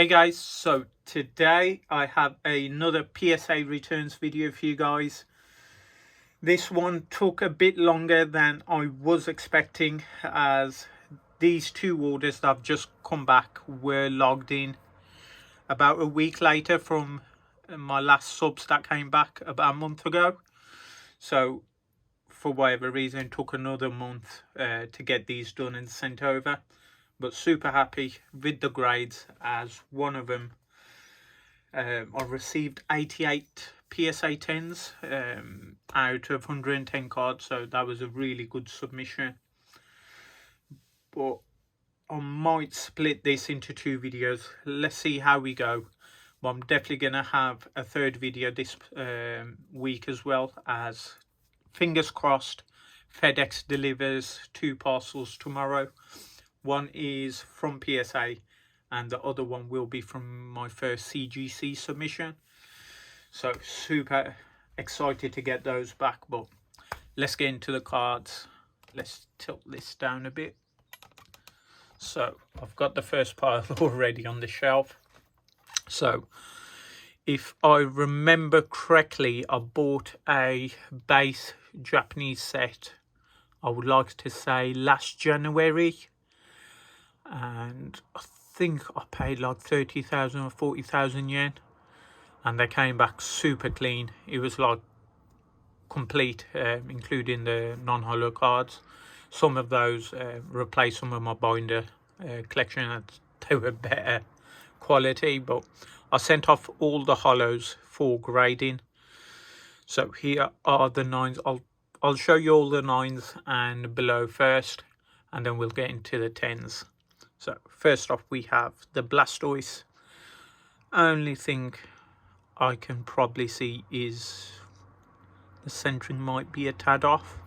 Hey guys, so today I have another PSA returns video for you guys. This one took a bit longer than I was expecting, as these two orders that have just come back were logged in about a week later from my last subs that came back about a month ago. So for whatever reason it took another month to get these done and sent over. But super happy with the grades, as one of them I received 88 PSA 10s out of 110 cards, so that was a really good submission. But I might split this into two videos. Let's see how we go. But I'm definitely going to have a third video this week as well, as fingers crossed FedEx delivers 2 parcels tomorrow. One is from PSA and the other one will be from my first CGC submission. So super excited to get those back. But let's get into the cards. Let's tilt this down a bit. So I've got the first pile already on the shelf. So if I remember correctly, I bought a base Japanese set, I would like to say last January, and I think I paid like 30,000 or 40,000 yen, and they came back super clean. It was like complete, including the non-holo cards. Some of those replaced some of my binder collection, and they were better quality, but I sent off all the holos for grading. So here are the 9s. I'll show you all the 9s and below first, and then we'll get into the 10s. So first off we have the Blastoise. Only thing I can probably see is the centering might be a tad off,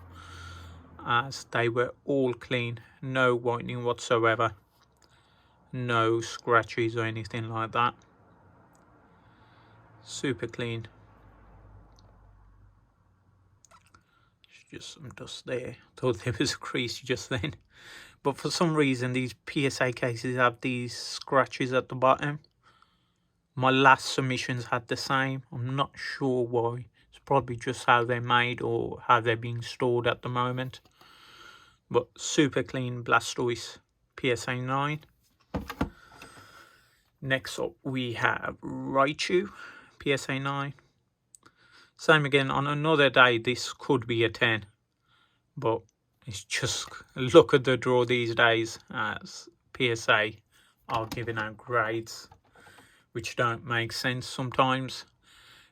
as they were all clean, no whitening whatsoever, no scratches or anything like that. Super clean. Just some dust there. Thought there was a crease just then, but for some reason these PSA cases have these scratches at the bottom. My last submissions had the same. I'm not sure why. It's probably just how they're made or how they're being stored at the moment. But super clean Blastoise PSA 9. Next up we have Raichu PSA 9. Same again, on another day this could be a 10, but it's just look at the draw these days, as PSA are giving out grades which don't make sense sometimes.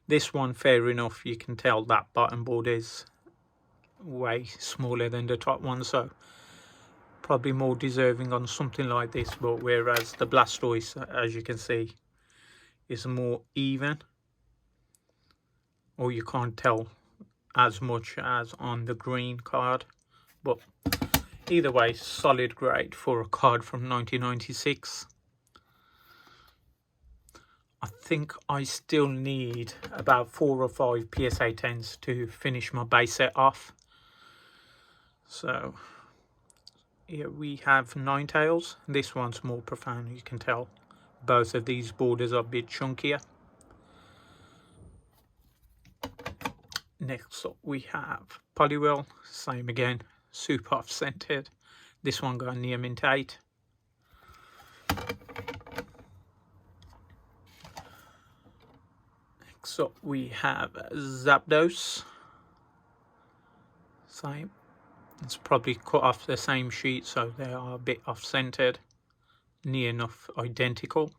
This one, fair enough, you can tell that bottom board is way smaller than the top one, so probably more deserving on something like this. But whereas the Blastoise, as you can see, is more even, or you can't tell as much as on the green card. But either way, solid grade for a card from 1996. I think I still need about 4 or 5 PSA 10s to finish my base set off. So here we have Ninetales. This one's more profound, you can tell. Both of these borders are a bit chunkier. Next up we have Poliwhirl. Same again, super off-centered. This one got near mint 8. Next up we have Zapdos. Same. It's probably cut off the same sheet, so they are a bit off-centered. Near enough identical.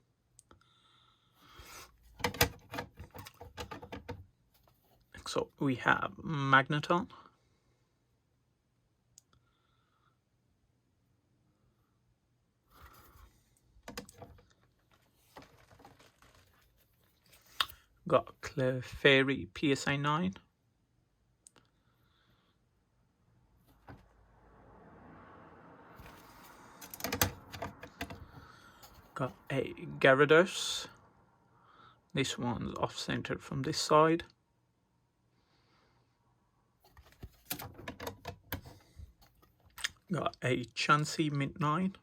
Next up we have Magneton. Got Clefairy PSA 9. Got a Gyarados. This one's off-centered from this side. Got a Chansey mint 9.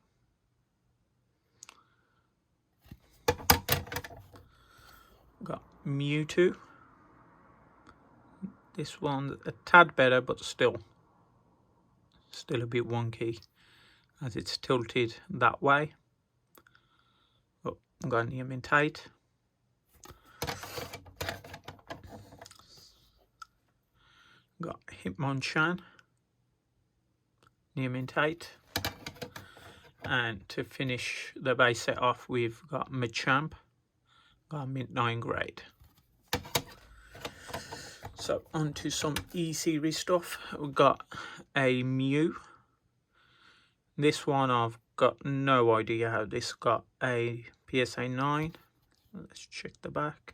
Mewtwo. This one a tad better, but still a bit wonky as it's tilted that way. Oh, I'm going to imitate. Got Hitmonchan, imitate. And to finish the base set off, we've got Machamp, got mid-9 grade. So on to some E-Series stuff. We've got a Mew. This one I've got no idea how this got a PSA 9. Let's check the back.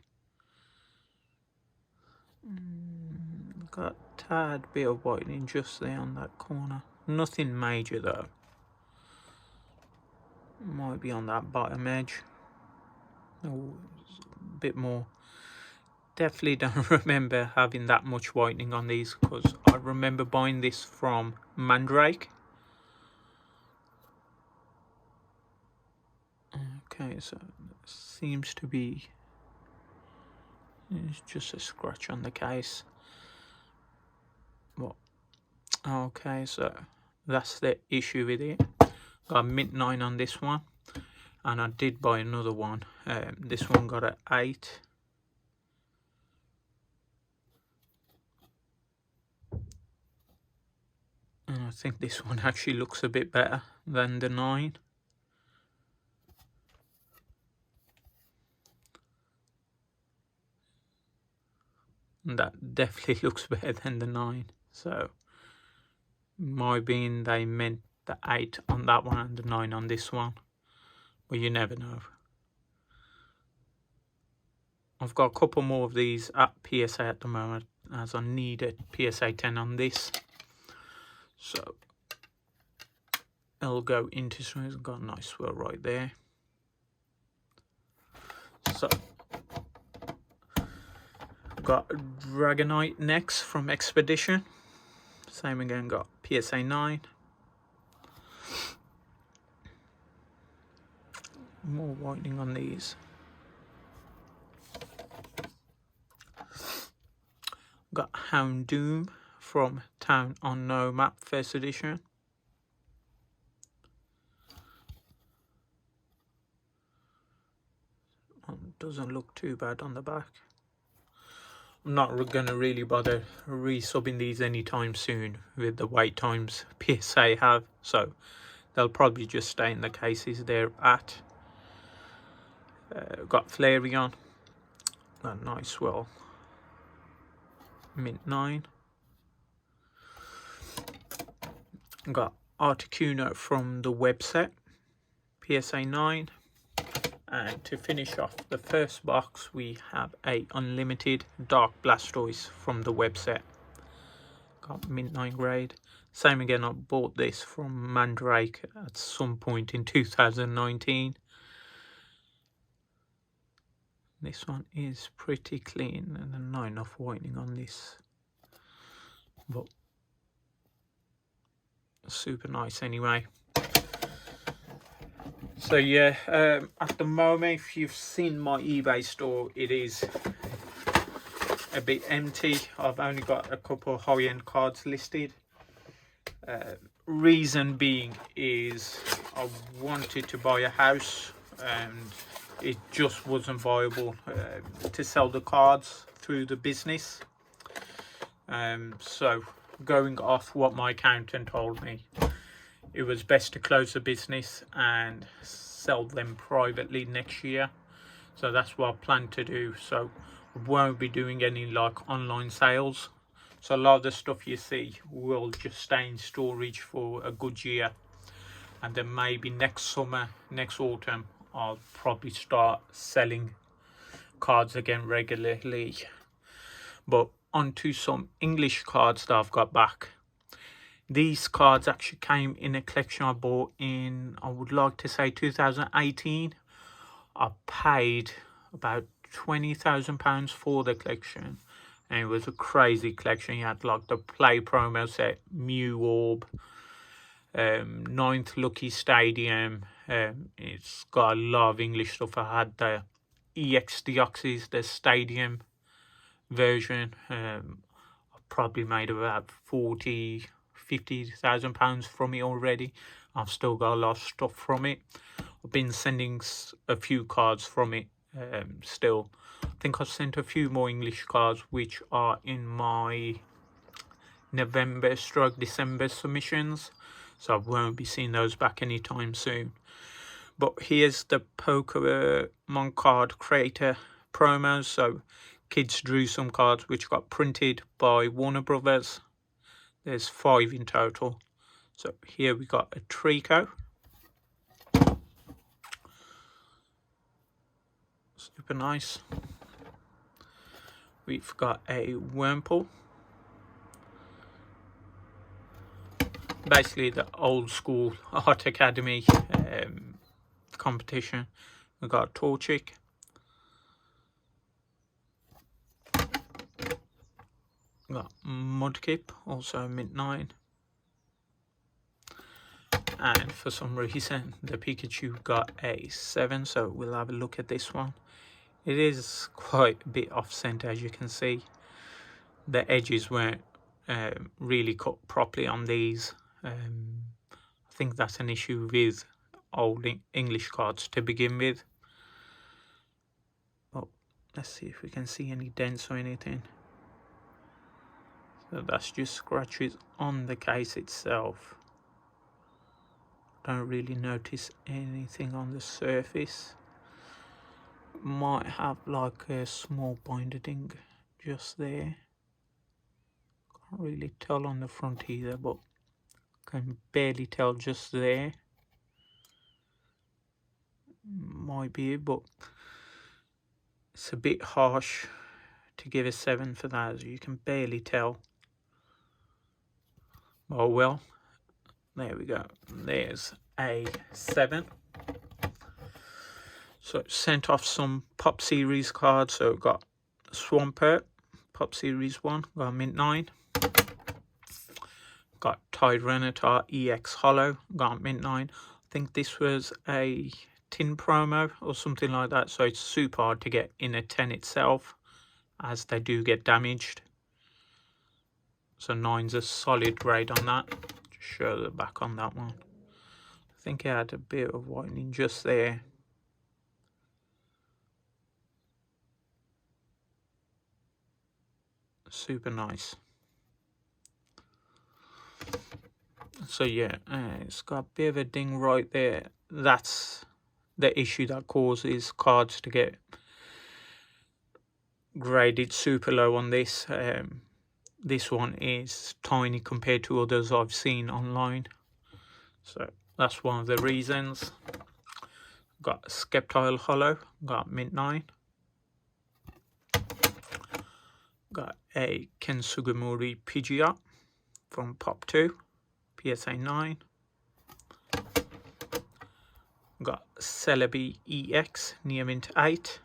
Got a tad bit of whitening just there on that corner. Nothing major though. Might be on that bottom edge. Oh, a bit more. Definitely don't remember having that much whitening on these, because I remember buying this from Mandrake. Okay, so it seems to be, it's just a scratch on the case. What? Okay, so that's the issue with it. Got a mid-9 on this one, and I did buy another one. This one got an 8. And I think this one actually looks a bit better than the 9. And that definitely looks better than the 9. So, my being they meant the 8 on that one and the 9 on this one. But you never know. I've got a couple more of these at PSA at the moment, as I need a PSA 10 on this. So it'll go into swing. It's got a nice swirl right there. So got Dragonite next from Expedition. Same again, got PSA 9. More whitening on these. Got Houndoom from Town on No Map First Edition. Doesn't look too bad on the back. I'm not going to really bother resubbing these anytime soon with the wait times PSA have, so they'll probably just stay in the cases they're at. Got Flareon, a nice swell, mint 9. Got Articuno from the web set, PSA 9. And to finish off the first box, we have a unlimited Dark Blastoise from the web set. Got mint 9 grade. Same again, I bought this from Mandrake at some point in 2019. This one is pretty clean and not enough whitening on this, but super nice anyway. So yeah, at the moment, if you've seen my eBay store, it is a bit empty. I've only got a couple high-end cards listed. Reason being is I wanted to buy a house and it just wasn't viable to sell the cards through the business. So going off what my accountant told me, it was best to close the business and sell them privately next year. So that's what I plan to do. So I won't be doing any like online sales. So a lot of the stuff you see will just stay in storage for a good year. And then maybe next summer, next autumn, I'll probably start selling cards again regularly. But onto some English cards that I've got back. These cards actually came in a collection I bought in, I would like to say 2018. I paid about £20,000 for the collection, and it was a crazy collection. You had like the Play promo set, Mew Orb, 9th Lucky Stadium. It's got a lot of English stuff I had there. EX Deoxys, the stadium version. I probably made about 50,000 pounds from it already. I've still got a lot of stuff from it. I've been sending a few cards from it still. I think I've sent a few more English cards which are in my November/December submissions, so I won't be seeing those back anytime soon. But here's the Pokemon card creator promos. So kids drew some cards which got printed by Warner Brothers. There's 5 in total. So here we got a Trico, super nice. We've got a Wurmple, basically the old school Art Academy competition. We got Torchic, got Mudkip, also mint 9, and for some reason the Pikachu got a 7, so we'll have a look at this one. It is quite a bit off center, as you can see. The edges weren't really cut properly on these. I think that's an issue with old English cards to begin with. Well, let's see if we can see any dents or anything. So that's just scratches on the case itself. Don't really notice anything on the surface. Might have like a small binder ding just there. Can't really tell on the front either, but can barely tell just there. Might be it, but it's a bit harsh to give a 7 for that, as you can barely tell. Oh well, there we go. There's a 7. So sent off some Pop Series cards. So we've got Swampert, Pop Series 1, got mint 9. Got Tyranitar EX Hollow, got mint 9. I think this was a tin promo or something like that, so it's super hard to get in a 10 itself, as they do get damaged. So 9's a solid grade on that. Just show the back on that one. I think it had a bit of whitening just there. Super nice. So yeah, it's got a bit of a ding right there. That's the issue that causes cards to get graded super low on this. This one is tiny compared to others I've seen online, so that's one of the reasons. Got Sceptile Hollow, got mint 9. Got a Kensugimori Pidgeot from Pop 2, PSA 9. Got Celebi EX, near mint 8.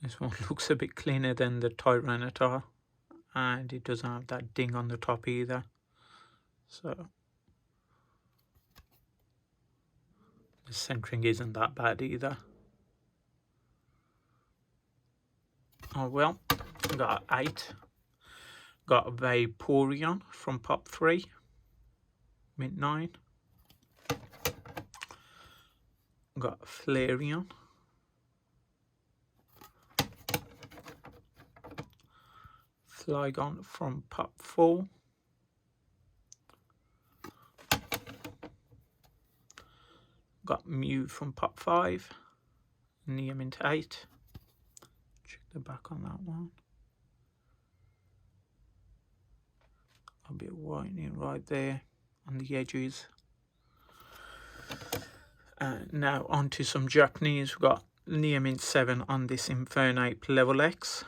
This one looks a bit cleaner than the Tyranitar, and it doesn't have that ding on the top either. So the centering isn't that bad either. Oh well, got 8. Got a Vaporeon from Pop 3, mint 9. Got Flareon. Flygon from Pop 4. Got Mew from Pop 5, near mint 8. Check the back on that one. A bit whitening right there on the edges. Now on to some Japanese. We've got near mint 7 on this Infernape Level X,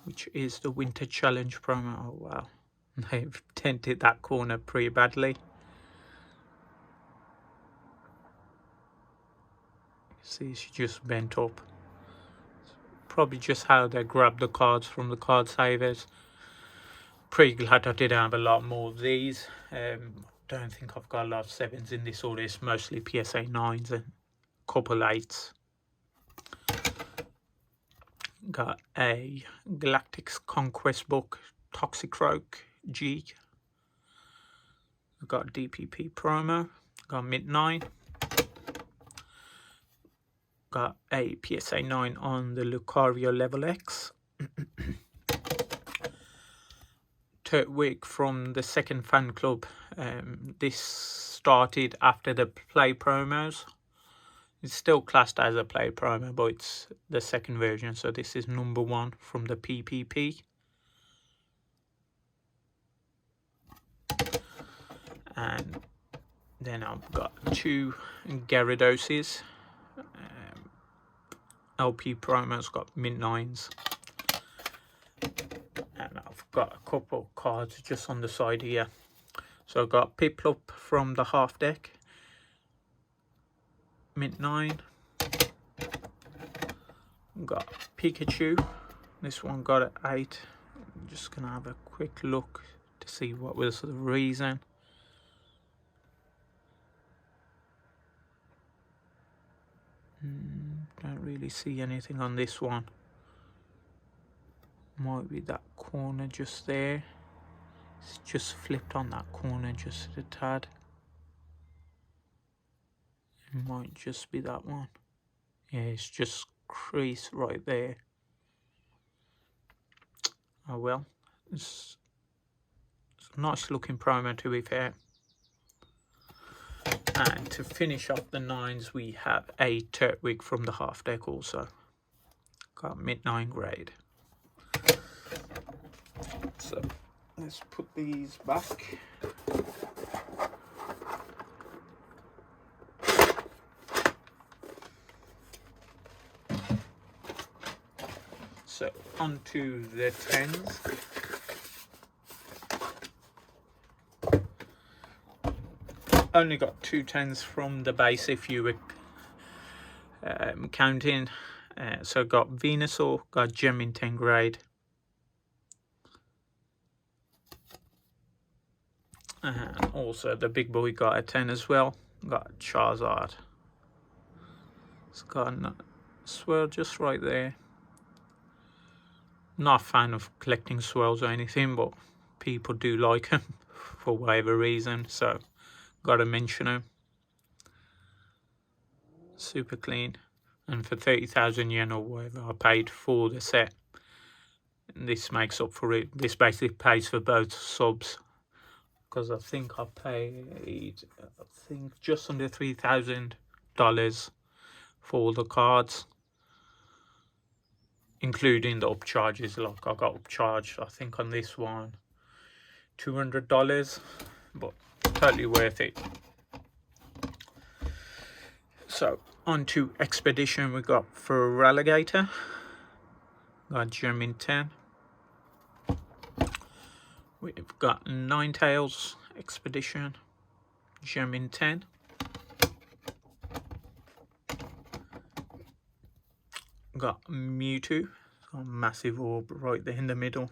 which is the Winter Challenge promo. Oh wow, they've dented that corner pretty badly. See, she just bent up. Probably just how they grabbed the cards from the card savers. Pretty glad I did have a lot more of these. don't think I've got a lot of 7s in this order. It's mostly PSA 9s and a couple 8s. Got a Galactic's Conquest book, Toxicroak G. I've got DPP promo. Got Mid 9. Got a PSA 9 on the Lucario Level X. Turtwig from the second fan club. This started after the play promos. It's still classed as a play promo, but it's the second version, so this is number 1 from the PPP. And then I've got 2 Gyaradoses. LP promos, got Mid 9s. And I've got a couple of cards just on the side here. So I've got Piplup from the half deck, Mid 9. Got Pikachu. This one got an 8. I'm just gonna have a quick look to see what was the reason. Don't really see anything on this one. Might be that corner just there. It's just flipped on that corner just a tad. It might just be that one. Yeah, it's just crease right there. Oh well. It's a nice looking promo, to be fair. And to finish off the 9s, we have a Turtwig from the half deck also. Got Mid 9 grade. So let's put these back. So onto the 10s. Only got 2 10s from the base if you were counting. So got Venusaur, got Gem in 10 grade. And also the big boy got a 10 as well. Got Charizard. It's got a swirl just right there. Not a fan of collecting swirls or anything, but people do like them for whatever reason, so gotta mention them. Super clean. And for 30,000 yen or whatever I paid for the set, this makes up for it. This basically pays for both subs, because I think I paid just under $3,000 for all the cards, including the upcharges. Like I got upcharged, I think on this one $200, but totally worth it. So on to Expedition, we got for Alligator, got German 10. We've got Ninetales Expedition, German 10. Got Mewtwo, a massive orb right there in the middle.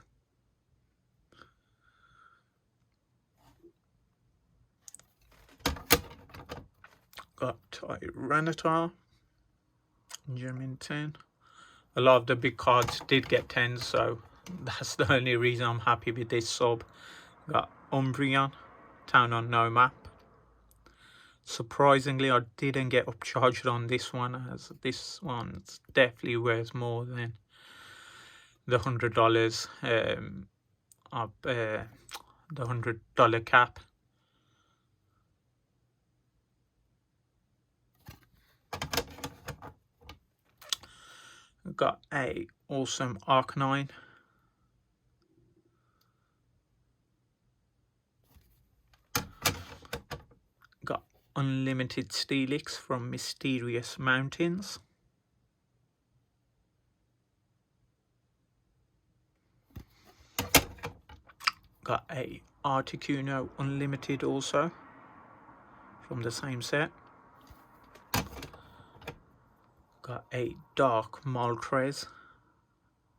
Got Tyranitar, German 10. A lot of the big cards did get 10s, so that's the only reason I'm happy with this sub. Got Umbreon, Town on No Map. Surprisingly, I didn't get upcharged on this one, as this one's definitely worth more than the $100 of the $100 cap. Got a awesome Arcanine. Got Unlimited Steelix from Mysterious Mountains. Got a Articuno Unlimited also from the same set. Got a Dark Moltres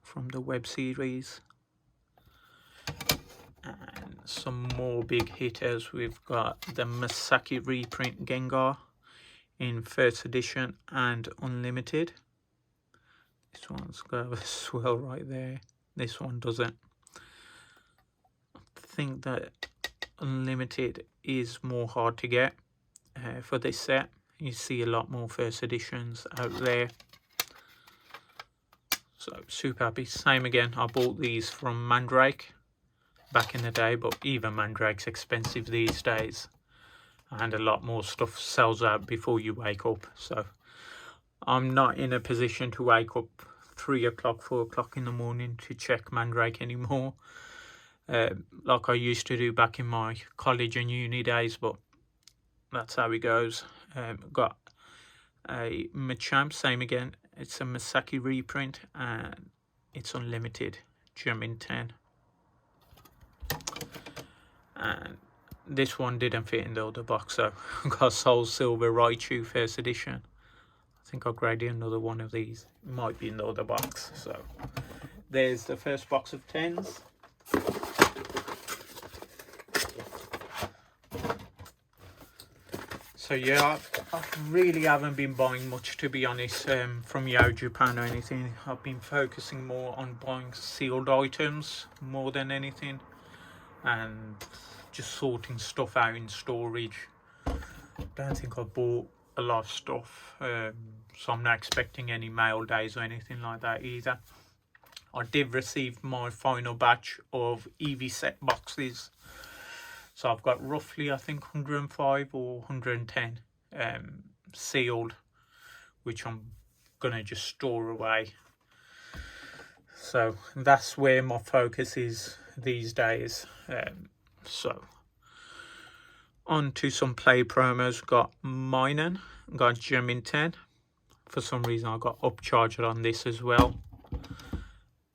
from the web series. And some more big hitters. We've got the Masaki reprint Gengar in first edition and unlimited. This one's got a swell right there. This one doesn't. I think that unlimited is more hard to get for this set. You see a lot more first editions out there. So super happy. Same again, I bought these from Mandrake back in the day, but even Mandrake's expensive these days, and a lot more stuff sells out before you wake up. So I'm not in a position to wake up 3 o'clock, 4 o'clock in the morning to check Mandrake anymore, like I used to do back in my college and uni days, but that's how it goes. Got a Machamp, same again. It's a Masaki reprint and it's unlimited, gem in 10. And this one didn't fit in the other box, so I got Soul Silver Raichu first edition. I think I'll graded another one of these. It might be in the other box. So there's the first box of 10s. So yeah, I really haven't been buying much, to be honest, from Yo Japan or anything. I've been focusing more on buying sealed items more than anything, and just sorting stuff out in storage. Don't think I bought a lot of stuff, so I'm not expecting any mail days or anything like that either. I did receive my final batch of EV set boxes. So I've got roughly, I think, 105 or 110 sealed, which I'm going to just store away. So that's where my focus is these days. So on to some play promos. Got Minun, got gem in 10. For some reason I got upcharged on this as well.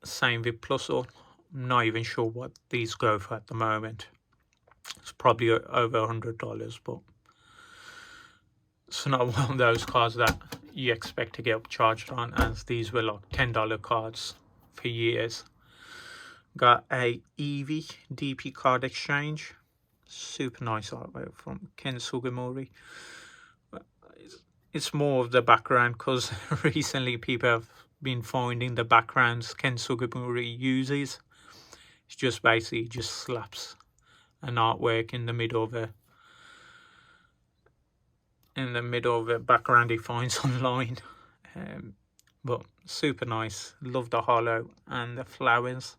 Same with Plusle. I'm not even sure what these go for at the moment. It's probably over $100, but it's not one of those cards that you expect to get upcharged on, as these were like $10 cards for years. Got a Eevee DP card exchange. Super nice artwork from Ken Sugimori. It's more of the background, because recently people have been finding the backgrounds Ken Sugimori uses. It's just basically just slaps an artwork in the middle of a background he finds online. But super nice. Love the holo and the flowers.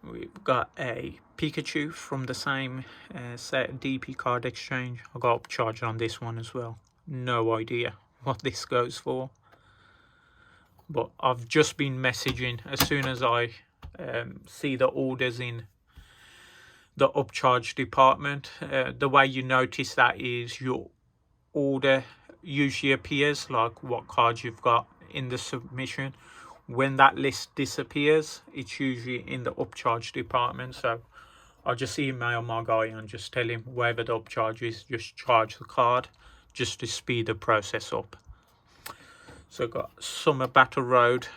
We've got a Pikachu from the same set, DP card exchange. I got upcharged on this one as well. No idea what this goes for, but I've just been messaging as soon as I see the orders in the upcharge department. The way you notice that is your order usually appears, like what cards you've got in the submission. When that list disappears, it's usually in the upcharge department. So I'll just email my guy and just tell him wherever the upcharge is, just charge the card, just to speed the process up. So we've got Summer Battle Road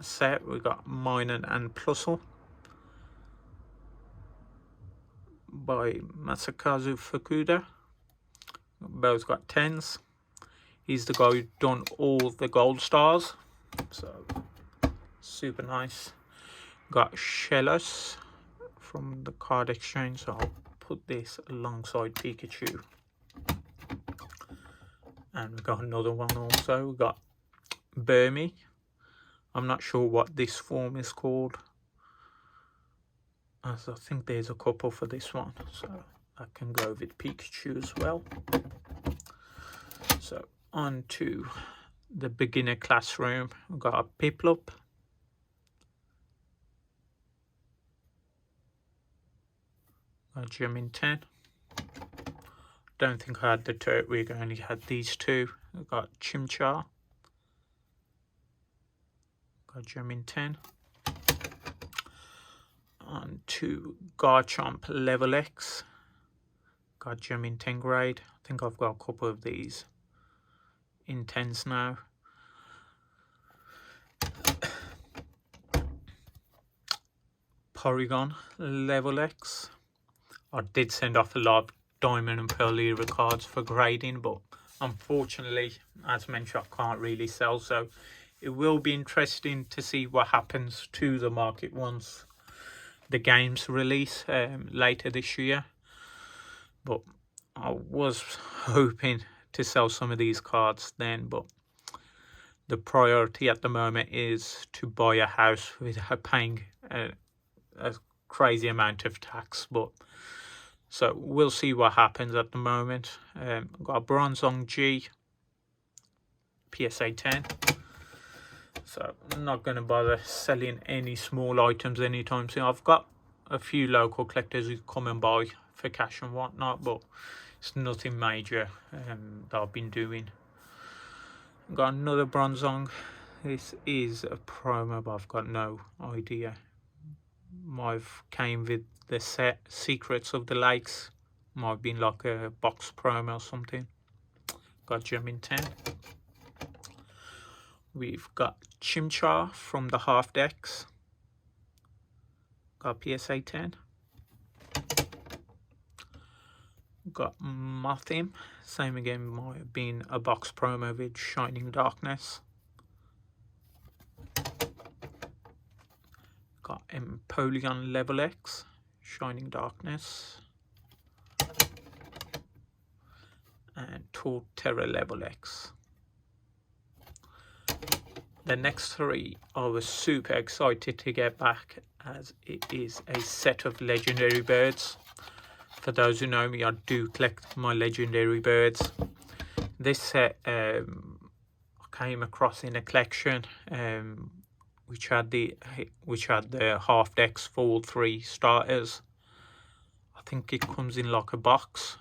set. We've got Minun and Plusle by Masakazu Fukuda. Both got 10s. He's the guy who's done all the gold stars, so super nice. Got Shellos from the card exchange, so I'll put this alongside Pikachu. And we got another one also. We got Burmy. I'm not sure what this form is called, as I think there's a couple for this one, so I can go with Pikachu as well. So on to the beginner classroom. We've got a Piplup, a gem in 10. Don't think I had the Turtwig, I only had these two. We've got Chimchar, got gem in 10. On to Garchomp Level X, got gem in 10 grade. I think I've got a couple of these in 10s now. Porygon Level X. I did send off a lot of Diamond and Pearl era cards for grading, but unfortunately, as mentioned, I can't really sell, so it will be interesting to see what happens to the market once the games release later this year. But I was hoping to sell some of these cards then, but the priority at the moment is to buy a house without paying a crazy amount of tax. But so we'll see what happens at the moment. Got a Bronzong G, PSA 10. So I'm not going to bother selling any small items anytime soon. I've got a few local collectors who come and buy for cash and whatnot, but it's nothing major that I've been doing. Got another Bronzong. This is a promo, but I've got no idea. Might came with the set Secrets of the Lakes. Might have been like a box promo or something. Got Gem in 10. We've got Chimchar from the half decks. Got PSA 10. Got Mothim. Same again, might have been a box promo with Shining Darkness. Got Empoleon Level X, Shining Darkness. And Torterra Level X. The next three I was super excited to get back, as it is a set of legendary birds. For those who know me, I do collect my legendary birds. This set I came across in a collection which had the half decks for all three starters. I think it comes in like a box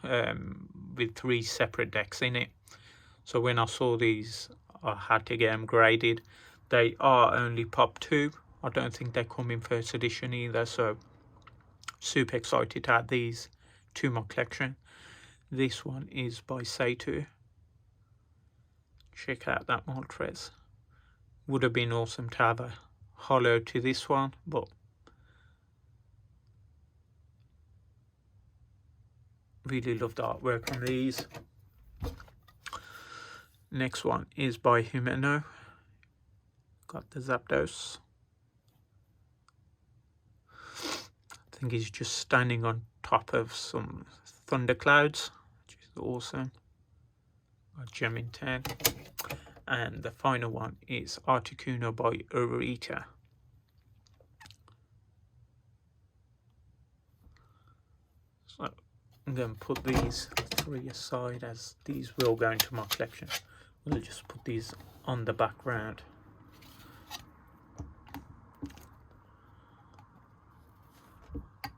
with three separate decks in it. So when I saw these, I had to get them graded. They are only pop 2. I don't think they come in first edition either, so super excited to add these to my collection. This one is by Sato. Check out that Moltres. Would have been awesome to have a holo to this one, but really love the artwork on these. Next one is by Himeno. Got the Zapdos. I think he's just standing on top of some thunderclouds, which is awesome. Got Gem in 10. And the final one is Articuno by Urita. So I'm going to put these three aside, as these will go into my collection. We'll just put these on the background.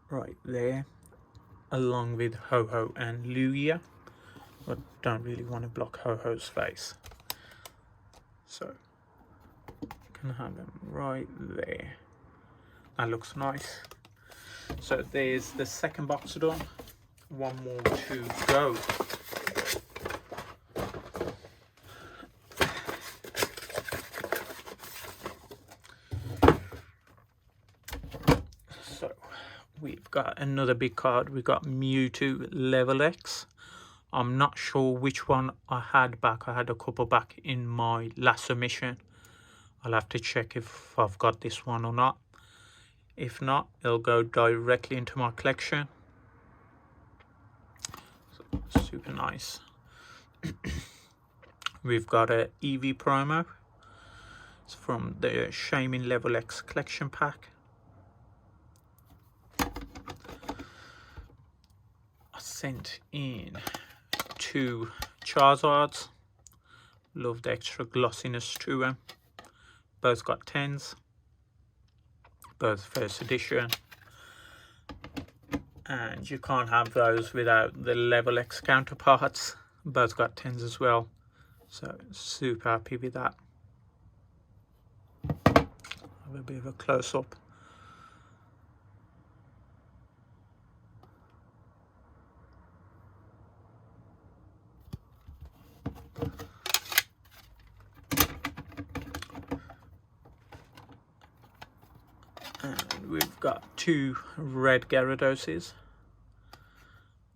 Right there, along with Ho-Ho and Lugia. But don't really want to block Ho-Ho's face, so can have them right there. That looks nice. So there's the second box done. One more to go. So we've got another big card. We've got Mewtwo Level X. I'm not sure which one I had back. I had a couple back in my last submission. I'll have to check if I've got this one or not. If not, it'll go directly into my collection. So, super nice. We've got a Eevee promo. It's from the Shaman Level X collection pack. I sent in 2 Charizards. Love the extra glossiness to them. Both got 10s. Both first edition. And you can't have those without the Level X counterparts. Both got 10s as well. So super happy with that. Have a bit of a close up. And we've got 2 red Gyaradoses.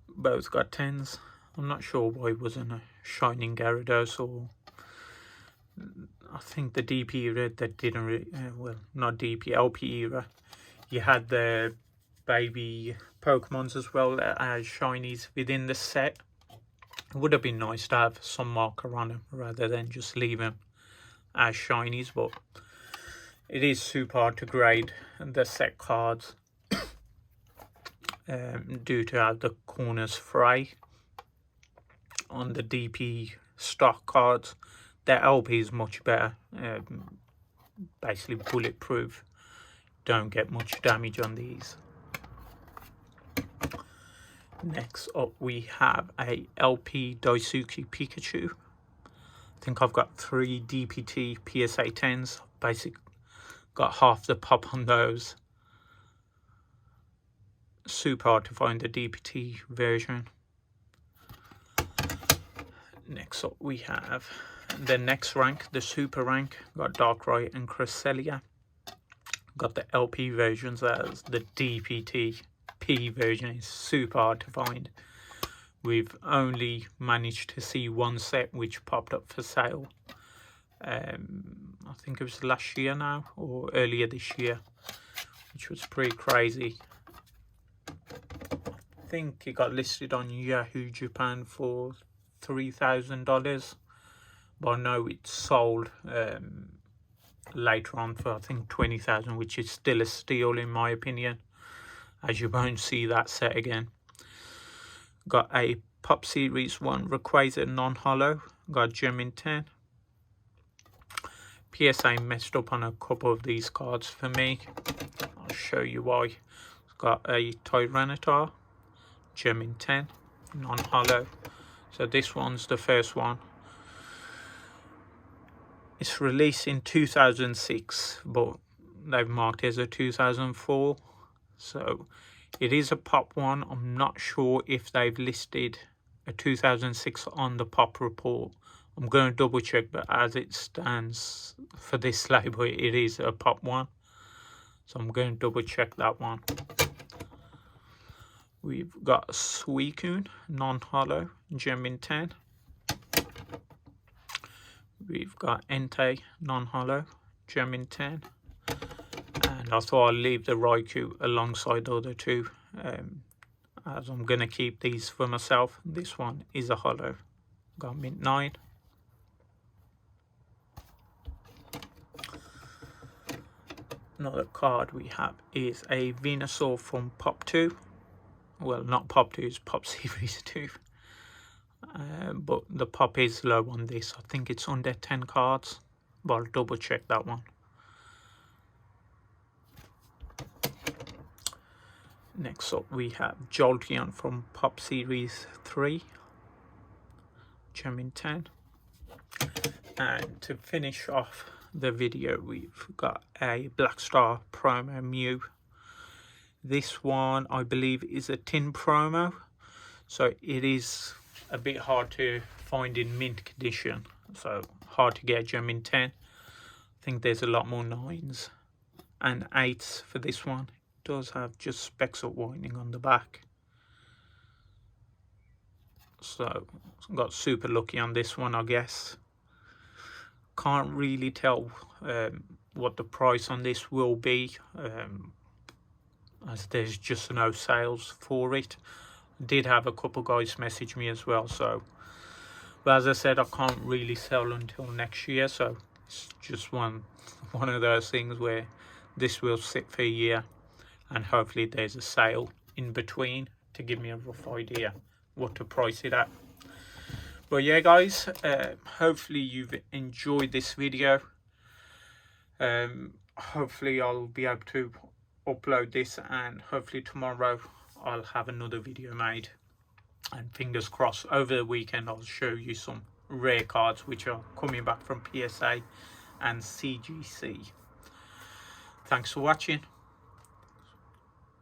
Both got 10s. I'm not sure why it wasn't a shining Gyarados, or I think the DP era that didn't really, well, not DP, LP era, you had the baby Pokemons as well as shinies within the set. It would have been nice to have some marker on them rather than just leave them as shinies, but it is super hard to grade the set cards due to how the corners fray on the DP stock cards. The LP is much better, basically bulletproof, don't get much damage on these. Next up we have a LP Daisuke Pikachu. I think I've got 3 DPT PSA 10s, basically got half the pop on those. Super hard to find the DPT version. Next up we have the next rank, the super rank. Got Darkrai and Cresselia. Got the LP versions as the DPT P version is super hard to find. We've only managed to see one set which popped up for sale. I think it was last year now, or earlier this year, which was pretty crazy. I think it got listed on Yahoo Japan for $3,000, but I know it's sold later on for I think $20,000, which is still a steal in my opinion, as you won't see that set again. Got a Pop Series 1 Rayquaza non-holo, got Gem in 10. PSA messed up on a couple of these cards for me. I'll show you why. It's got a Tyranitar, Gem in 10, non-holo. So this one's the first one. It's released in 2006, but they've marked it as a 2004. So it is a pop one. I'm not sure if they've listed a 2006 on the pop report. I'm going to double check, but as it stands for this label, it is a pop one. So I'm going to double check that one. We've got Suicune, non-holo, Gem in 10. We've got Entei, non-holo, Gem in 10. And I thought I'd leave the Raichu alongside the other 2, as I'm going to keep these for myself. This one is a holo, got mint 9. Another card we have is a Venusaur from Pop 2. Well, not Pop 2, it's Pop Series 2. But the pop is low on this. I think it's under 10 cards, but I'll double check that one. Next up we have Jolteon from Pop Series 3, Gem in 10. And to finish off the video, we've got a Black Star promo Mew. This one I believe is a tin promo, so it is a bit hard to find in mint condition, so hard to get Gem in 10. I think there's a lot more 9s and 8s for this one. It does have just specks of whitening on the back, so got super lucky on this one, I guess. Can't really tell what the price on this will be, as there's just no sales for it. Did have a couple guys message me as well, so, but as I said, I can't really sell until next year, so it's just one of those things where this will sit for a year, and hopefully there's a sale in between to give me a rough idea what to price it at. But yeah guys, hopefully you've enjoyed this video. Hopefully I'll be able to upload this, and hopefully tomorrow I'll have another video made, and fingers crossed over the weekend I'll show you some rare cards which are coming back from PSA and CGC. Thanks for watching.